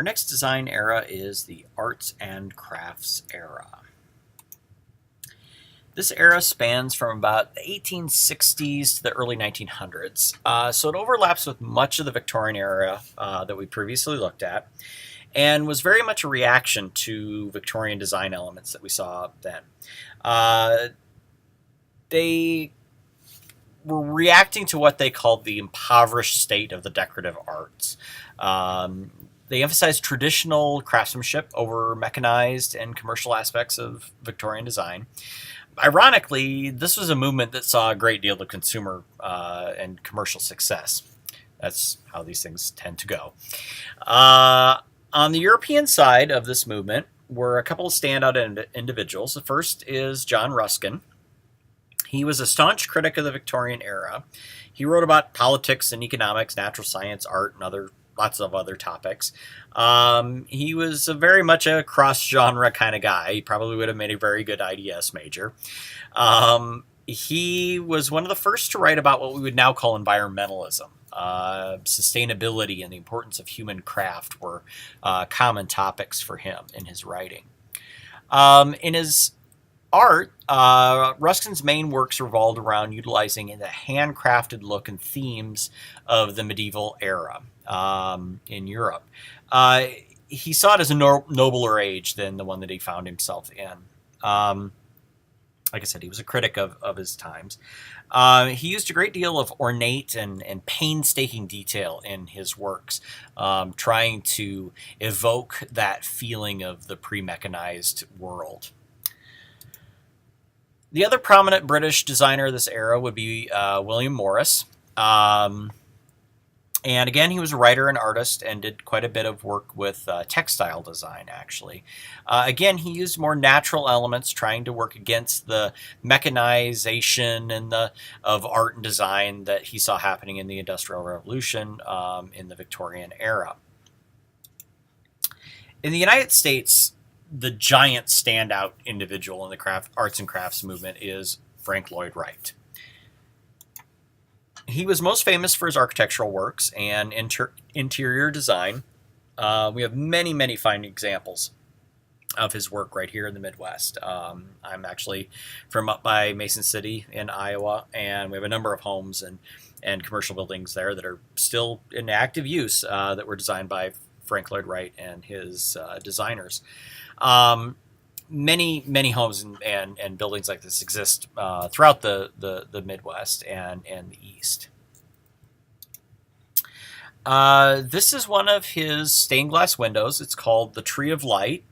Our next design era is the arts and crafts era. This era spans from about the 1860s to the early 1900s, so it overlaps with much of the Victorian era that we previously looked at, and was very much a reaction to Victorian design elements that we saw then. Uh, they were reacting to what they called the impoverished state of the decorative arts. Um, they emphasized traditional craftsmanship over mechanized and commercial aspects of Victorian design. Ironically, this was a movement that saw a great deal of consumer and commercial success. That's how these things tend to go. On the European side of this movement were a couple of standout individuals. The first is John Ruskin. He was a staunch critic of the Victorian era. He wrote about politics and economics, natural science, art, and lots of other topics. He was very much a cross-genre kind of guy. He probably would have made a very good IDS major. He was one of the first to write about what we would now call environmentalism. Sustainability and the importance of human craft were common topics for him in his writing. In his art, Ruskin's main works revolved around utilizing the handcrafted look and themes of the medieval era in Europe. He saw it as a nobler age than the one that he found himself in. Like I said, he was a critic of his times. He used a great deal of ornate and painstaking detail in his works, trying to evoke that feeling of the pre-mechanized world. The other prominent British designer of this era would be William Morris. And again, he was a writer and artist and did quite a bit of work with textile design, actually. Again, he used more natural elements, trying to work against the mechanization of art and design that he saw happening in the Industrial Revolution in the Victorian era. In the United States, the giant standout individual in the arts and crafts movement is Frank Lloyd Wright. He was most famous for his architectural works and interior design. We have many, many fine examples of his work right here in the Midwest. I'm actually from up by Mason City in Iowa, and we have a number of homes and commercial buildings there that are still in active use that were designed by Frank Lloyd Wright and his designers. Many homes and buildings like this exist throughout the Midwest and the East. This is one of his stained glass windows. It's called the Tree of Life,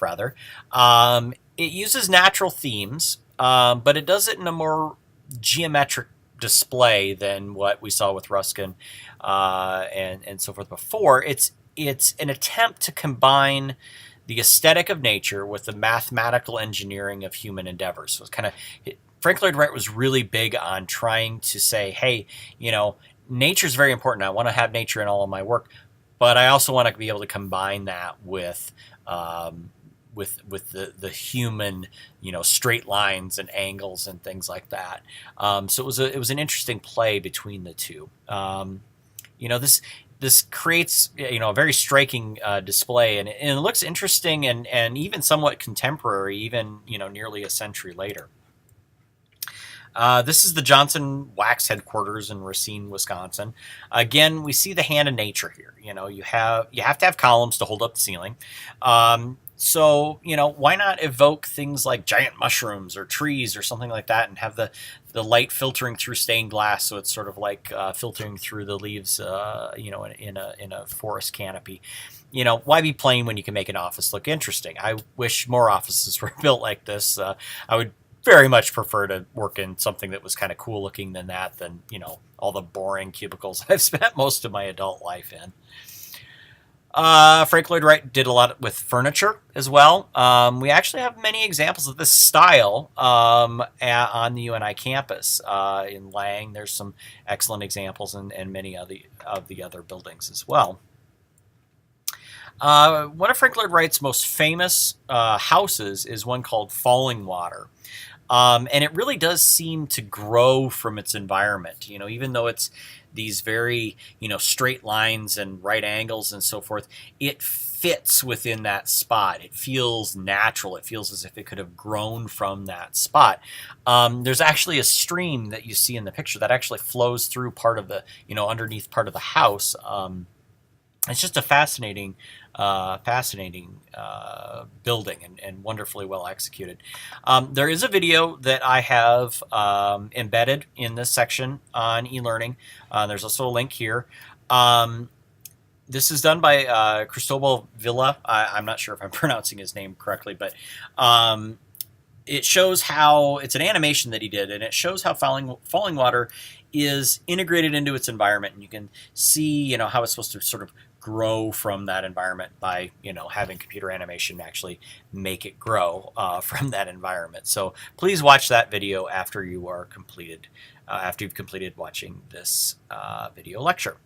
rather. It uses natural themes, but it does it in a more geometric display than what we saw with Ruskin and so forth before. It's an attempt to combine the aesthetic of nature with the mathematical engineering of human endeavors. So it's kind of, Frank Lloyd Wright was really big on trying to say, hey, nature is very important. I want to have nature in all of my work, but I also want to be able to combine that with the human, straight lines and angles and things like that. So it was an interesting play between the two. This creates, a very striking display, and it looks interesting and even somewhat contemporary, even, nearly a century later. This is the Johnson Wax headquarters in Racine, Wisconsin. Again, we see the hand of nature here. You have to have columns to hold up the ceiling. So, why not evoke things like giant mushrooms or trees or something like that and have the light filtering through stained glass, so it's sort of like filtering through the leaves, in a forest canopy. Why be plain when you can make an office look interesting? I wish more offices were built like this. I would very much prefer to work in something that was kind of cool looking than all the boring cubicles I've spent most of my adult life in. Frank Lloyd Wright did a lot with furniture as well. We actually have many examples of this style on the UNI campus. In Lang, there's some excellent examples, and many of the other buildings as well. One of Frank Lloyd Wright's most famous houses is one called Falling Water. And it really does seem to grow from its environment. Even though it's these very, straight lines and right angles and so forth, it fits within that spot. It feels natural. It feels as if it could have grown from that spot. There's actually a stream that you see in the picture that actually flows through part of the, underneath part of the house. It's just a fascinating building and wonderfully well executed. There is a video that I have embedded in this section on e-learning. There's also a link here. This is done by Cristobal Villa. I'm not sure if I'm pronouncing his name correctly, but it shows how it's an animation that he did, and it shows how falling water is integrated into its environment, and you can see, how it's supposed to sort of grow from that environment by, having computer animation actually make it grow from that environment. So please watch that video after you are completed, after you've completed watching this video lecture.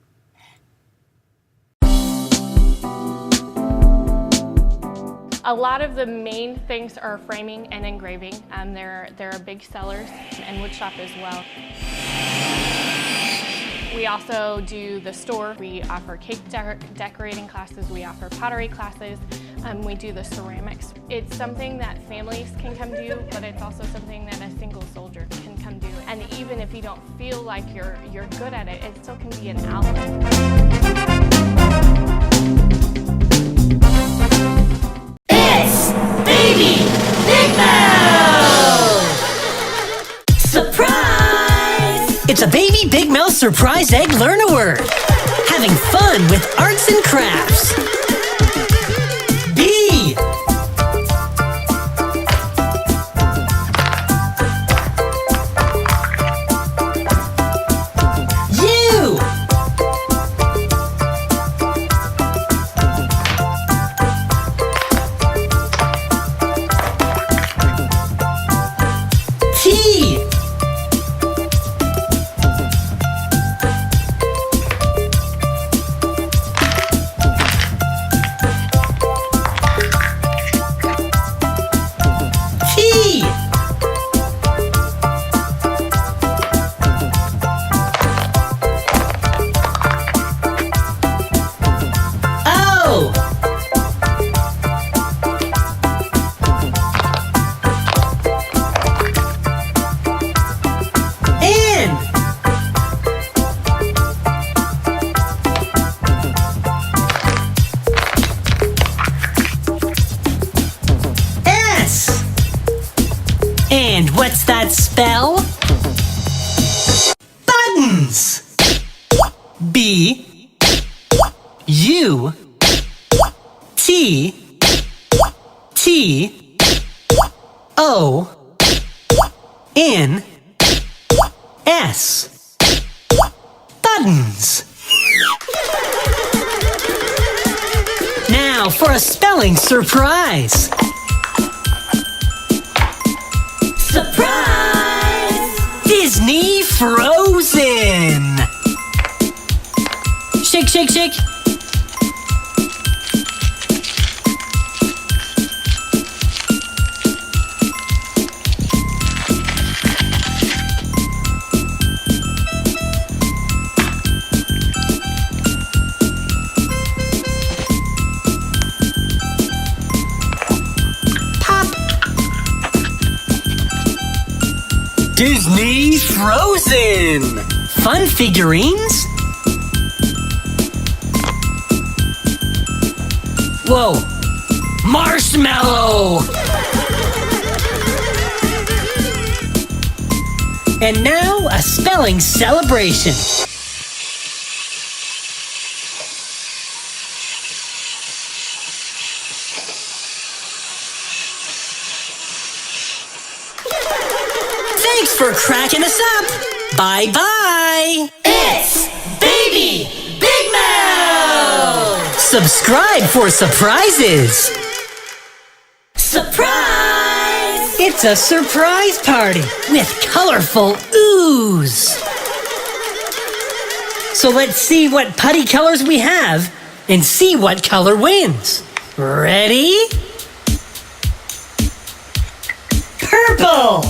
A lot of the main things are framing and engraving. They're big sellers, and woodshop as well. We also do the store. We offer cake decorating classes. We offer pottery classes. We do the ceramics. It's something that families can come do, but it's also something that a single soldier can come do. And even if you don't feel like you're good at it, it still can be an outlet. It's Baby Big Mouth! Surprise! It's a Baby Big Mouth Surprise Egg Learn-A-Word. Having fun with arts and crafts. B. U. T. T. O. N. S. And what's that spell? Buttons. B. U. T. T. O. N. S. Buttons. Now for a spelling surprise. Surprise! Disney Frozen. Shake, shake, shake. Pop. Disney Frozen. Fun figurines? Whoa. Marshmallow. And now a spelling celebration. Thanks for cracking us up. Bye-bye. It's Baby Big Mouth. Subscribe for surprises. Surprise! It's a surprise party with colorful ooze. So let's see what putty colors we have and see what color wins. Ready? Purple!